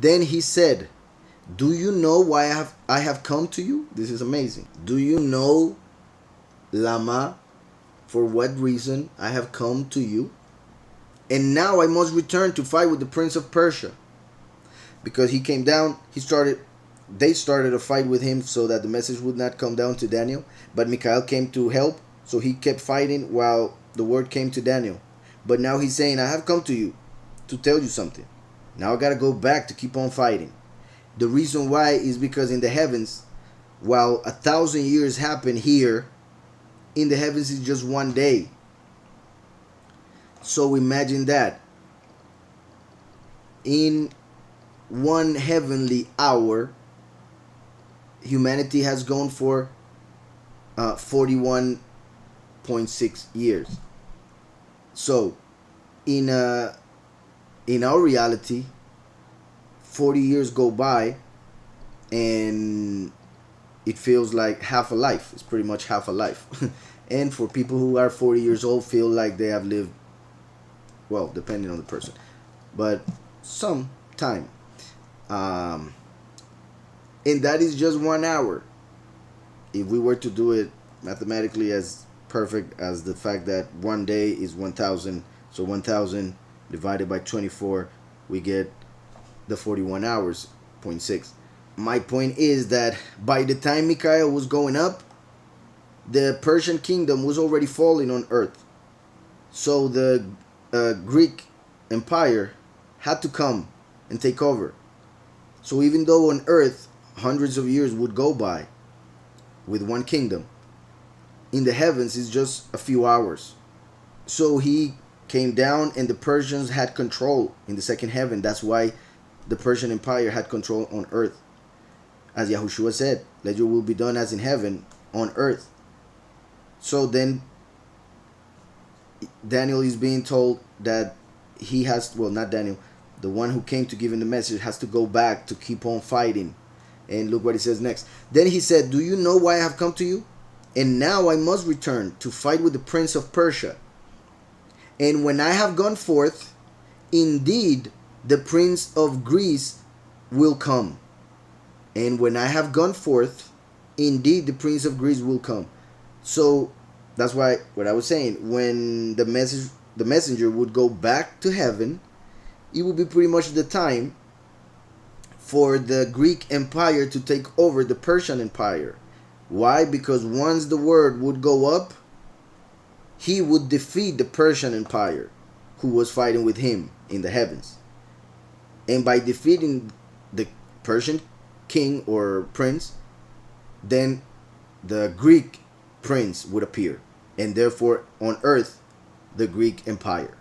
Then he said, do you know why I have come to you? This is amazing. Do you know, Lama, for what reason I have come to you? And now I must return to fight with the prince of Persia. Because he came down, they started a fight with him so that the message would not come down to Daniel. But Michael came to help, so he kept fighting while the word came to Daniel. But now he's saying, I have come to you to tell you something. Now I gotta go back to keep on fighting. The reason why is because in the heavens, while 1,000 years happen here, in the heavens is just one day. So imagine that. In one heavenly hour, humanity has gone for 41.6 years. So in our reality, 40 years go by and it feels like half a life. It's pretty much half a life. And for people who are 40 years old, feel like they have lived, well, depending on the person, but some time. And that is just 1 hour. If we were to do it mathematically as perfect as the fact that one day is 1,000, so 1,000 divided by 24, we get the 41 hours, 0.6. My point is that by the time Michael was going up, the Persian kingdom was already falling on earth. So the Greek empire had to come and take over. So even though on earth hundreds of years would go by with one kingdom, in the heavens is just a few hours. So he came down and the Persians had control in the second heaven. That's why the Persian empire had control on earth. As Yahushua said, let your will be done as in heaven, on earth. So then Daniel is being told that he has, well, not Daniel, the one who came to give him the message has to go back to keep on fighting. And look what he says next. Then he said, do you know why I have come to you? And now I must return to fight with the prince of Persia. And when I have gone forth, indeed the prince of Greece will come. And when I have gone forth, indeed the prince of Greece will come. So that's why what I was saying, when the messenger would go back to heaven, it would be pretty much the time for the Greek empire to take over the Persian empire. Why? Because once the word would go up, he would defeat the Persian empire who was fighting with him in the heavens. And by defeating the Persian king or prince, then the Greek prince would appear. And therefore on earth, the Greek empire.